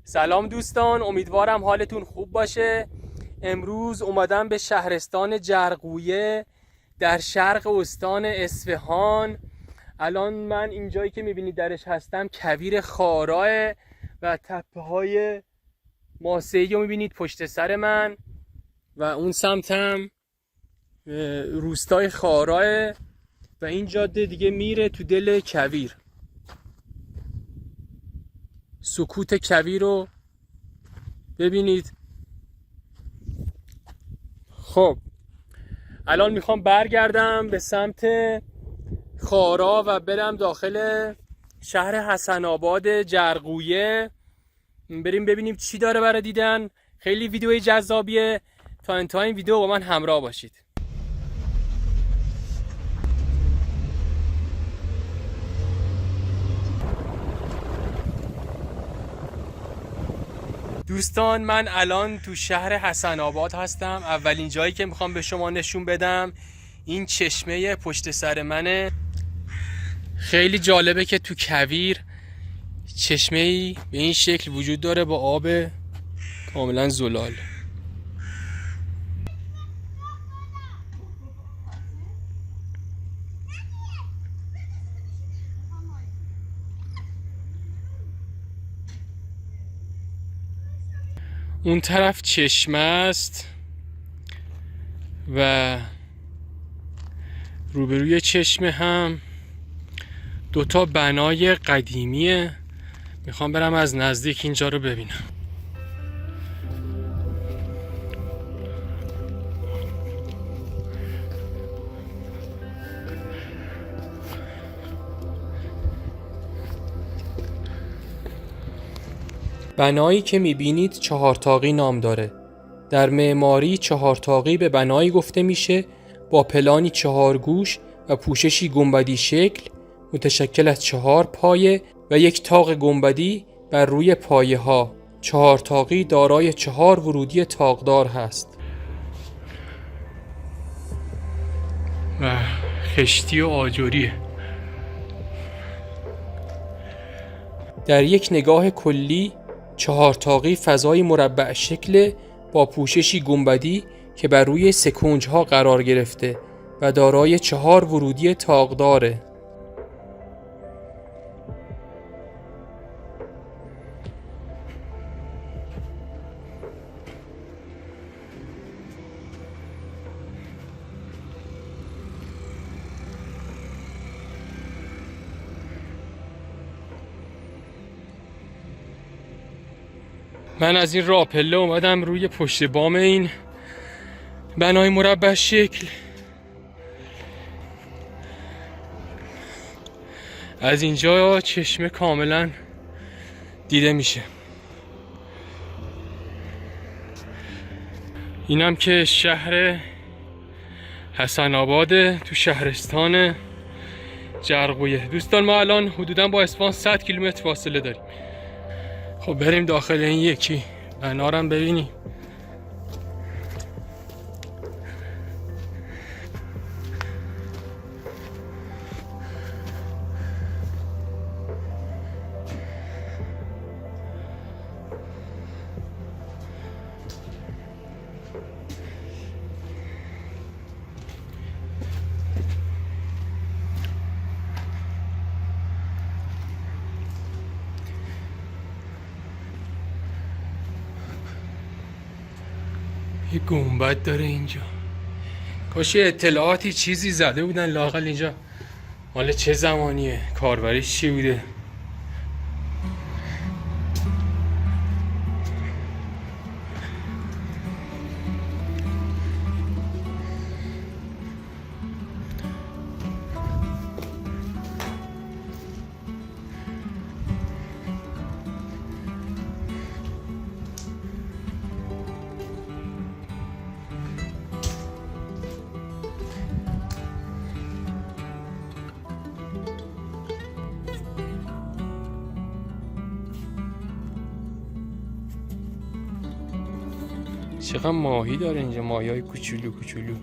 سلام دوستان، امیدوارم حالتون خوب باشه. امروز اومدم به شهرستان جرقویه در شرق استان اصفهان. الان من اینجایی که میبینید درش هستم کویر خاراه و تپه های ماسه‌ای رو میبینید پشت سر من و اون سمتم روستای خاراه و این جاده دیگه میره تو دل کویر. سکوت کویر رو ببینید. خب الان میخوام برگردم به سمت خارا و برم داخل شهر حسن آباد جرقویه، بریم ببینیم چی داره برای دیدن. خیلی ویدیوی جذابیه، تا انتهای این ویدیو با من همراه باشید. دوستان من الان تو شهر حسن آباد هستم. اولین جایی که میخوام به شما نشون بدم این چشمه پشت سر منه. خیلی جالبه که تو کویر چشمه‌ای به این شکل وجود داره با آب کاملا زلال. اون طرف چشمه است و روبروی چشمه هم دوتا بنای قدیمیه. میخوام برم از نزدیک اینجا رو ببینم. بنایی که میبینید چهارتاقی نام داره. در معماری چهارتاقی به بنایی گفته میشه با پلانی 4 گوش و پوششی گنبدی شکل متشکل از 4 پایه و یک طاق گنبدی بر روی پایه ها. چهارتاقی دارای 4 ورودی طاقدار هست. و خشتی و آجریه. در یک نگاه کلی چهارتاقی فضای مربع شکل با پوششی گنبدی که بر روی 3 کنج‌ها قرار گرفته و دارای 4 ورودی طاقداره. من از این راه پله اومدم روی پشت بام این بنای مربع شکل. از اینجا چشمه کاملا دیده میشه. اینم که شهر حسن آباد تو شهرستان جرقویه. دوستان ما الان حدودا با اصفهان 100 کیلومتر فاصله داریم. خب بریم داخل این یکی بنارم ببینیم. یه گنبد داره اینجا. کاش اطلاعاتی چیزی زده بودن لااقل اینجا مال چه زمانیه، کاربریش چی بوده. چقدر ماهی داره اینجا، ماهی های کوچولو کوچولو.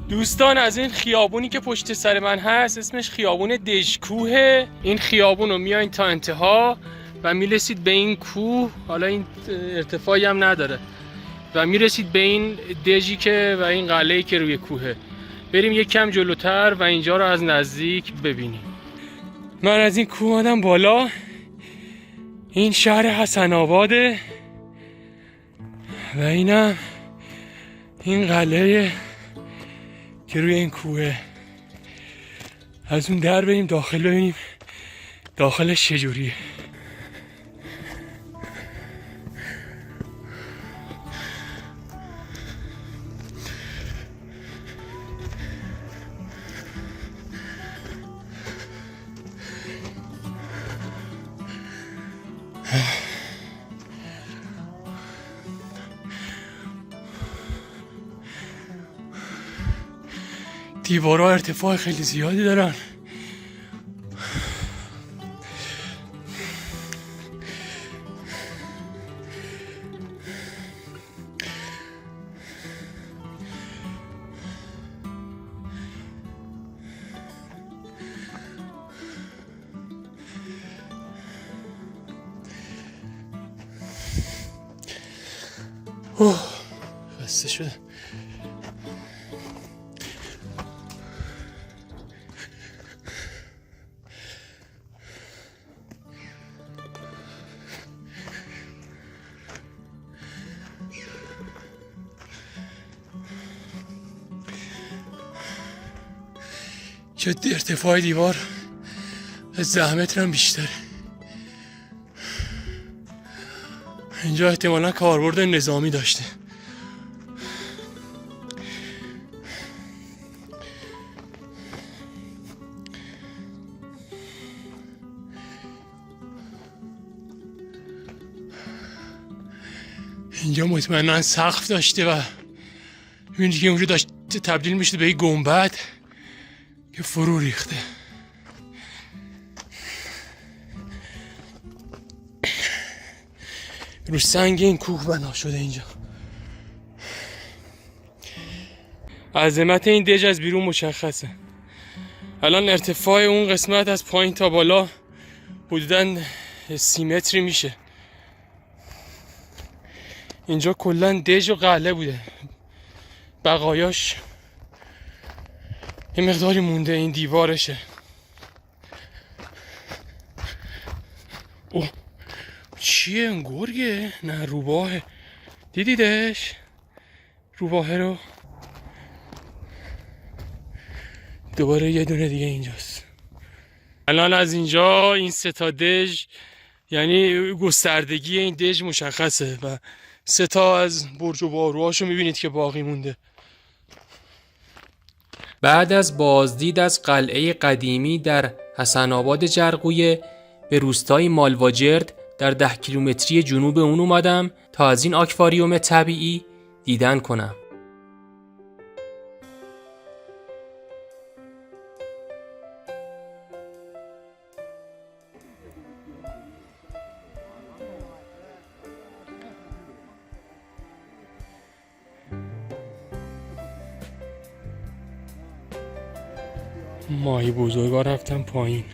دوستان از این خیابونی که پشت سر من هست اسمش خیابون دژکوه. این خیابون رو میایین تا انتها و میرسید به این کوه. حالا این ارتفاعی هم نداره و میرسید به این دژی که و این قلعه‌ای که روی کوهه. بریم یک کم جلوتر و اینجا رو از نزدیک ببینیم. من از این کوه اومدم بالا. این شهر حسن آباده و اینم این قلعه که روی این کوهه. از اون در بریم داخل ببینیم داخلش چجوریه. دیوارها ارتفاع خیلی زیادی دارن. خسته شدم. جدی ارتفاع دیوار از زحمت هم بیشتره. اینجا احتمالا کاربرد نظامی داشته. اینجا مطمئنا سقف داشته و میبینید که اونجا داشت تبدیل میشه به یک گنبد که فرو ریخته. رو سنگ این کوه بنا شده اینجا. عظمت این دژ از بیرون مشخصه. الان ارتفاع اون قسمت از پایین تا بالا حدوداً 30 متری میشه. اینجا کلاً دژ و قلعه بوده. بقایاش یه مقداری مونده. این دیوارشه. اوه چیه این گرگه؟ نه روباهه. دیدیدش؟ روباهه رو. دوباره یه دونه دیگه اینجاست. الان از اینجا این سه تا دژ یعنی گستردگی این دژ مشخصه و سه تا از برج و باروهاشو میبینید که باقی مونده. بعد از بازدید از قلعه قدیمی در حسن آباد جرقویه به روستای مالواجرد در 10 کیلومتری جنوب اون اومدم تا از این آکواریوم طبیعی دیدن کنم. ماهی بزرگا رفتم پایین.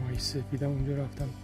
ماهی سفیدم اونجا رفتم پایین.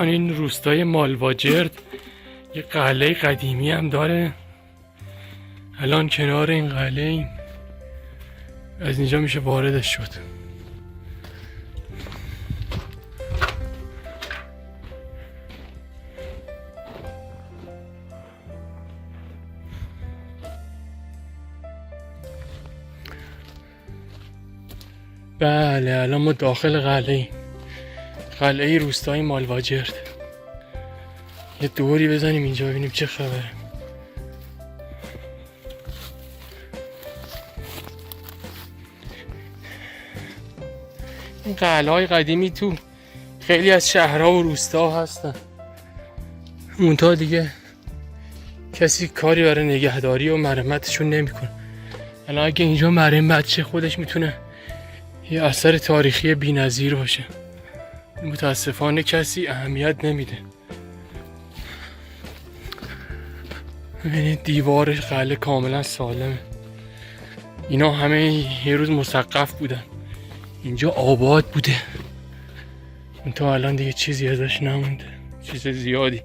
این روستای مالواجرد یه قلعه قدیمی هم داره. الان کنار این قلعه ایم. از اینجا میشه واردش شد. بله الان ما داخل قلعه روستای مالواجرد. یه دوری بزنیم اینجا ببینیم چه خبره. این قلعه‌های قدیمی تو خیلی از شهرها و روستا هستن، منتها دیگه کسی کاری برای نگهداری و مرمتشون نمیکنه. الان اگه اینجا مرمت شه خودش میتونه یه اثر تاریخی بی‌نظیر باشه، متاسفانه کسی اهمیت نمیده. ببینید دیوار قلعه کاملا سالمه. اینا همه یه روز مسقف بودن، اینجا آباد بوده، تا الان دیگه چیزی ازش نمونده، چیز زیادی.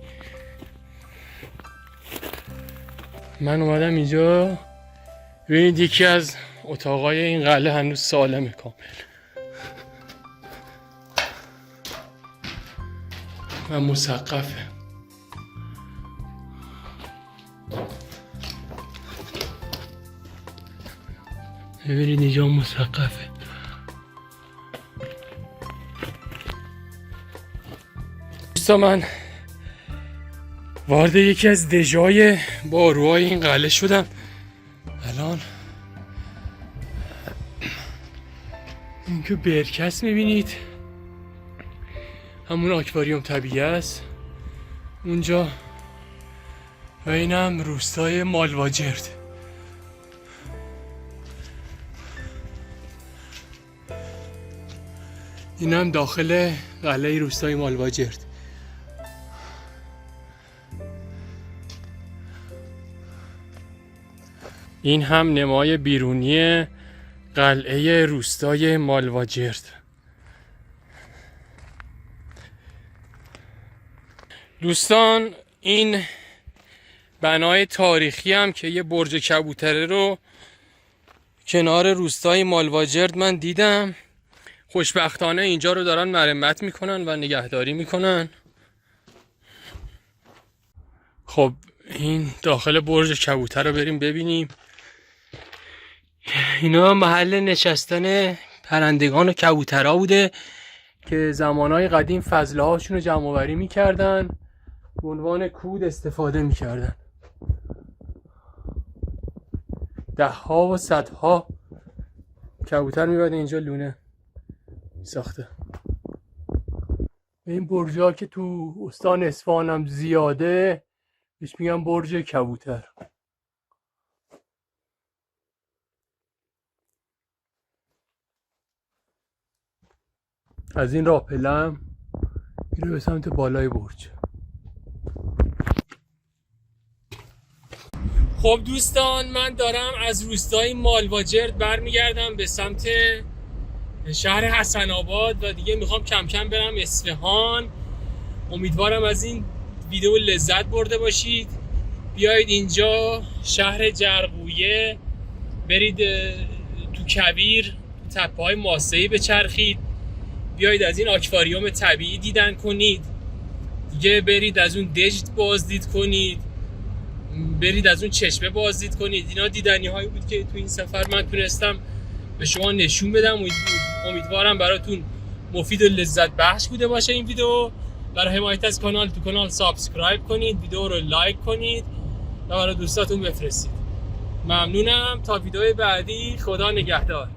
من اومدم اینجا، ببینید یکی از اتاقای این قلعه هنوز سالمه کامل و مسقفه. ببینید اینجا مسقفه. دوستا من وارد یکی از دژای باروهای این قلعه شدم. الان اینکه برکس میبینید، همون آکواریوم طبیعی است اونجا و اینم روستای مالواجرد. اینم داخل قلعه روستای مالواجرد. این هم نمای بیرونی قلعه روستای مالواجرد. دوستان این بنای تاریخی هم که یه برج کبوتره رو کنار روستای مالواجرد من دیدم. خوشبختانه اینجا رو دارن مرمت میکنن و نگهداری میکنن. خب این داخل برج کبوتر رو بریم ببینیم. اینا محل نشستن پرندگان و کبوترها بوده که زمانهای قدیم فضله هاشون رو جمع آوری میکردن، به عنوان کود استفاده میکردن. ده ها و صدها کبوتر میبرده اینجا لونه ساخته. این برج ها که تو استان اصفهان هم زیاده بهش میگن برج کبوتر. از این راه پلم میره به سمت بالای برج. خب دوستان من دارم از روستای مالواجرد برمیگردم به سمت شهر حسن آباد و دیگه میخوام کم کم برم اصفهان. امیدوارم از این ویدیو لذت برده باشید. بیایید اینجا شهر جرقویه، برید تو کویر، تو تپه های ماسه‌ای بچرخید، بیایید از این آکواریوم طبیعی دیدن کنید، دیگه برید از اون دژ بازدید کنید، برید از اون چشمه بازدید کنید. اینا دیدنی هایی بود که تو این سفر من تونستم به شما نشون بدم. امیدوارم براتون مفید و لذت بخش بوده باشه این ویدیو. برای حمایت از کانال سابسکرایب کنید، ویدیو رو لایک کنید و برای دوستاتون بفرستید. ممنونم. تا ویدیو بعدی، خدا نگهدار.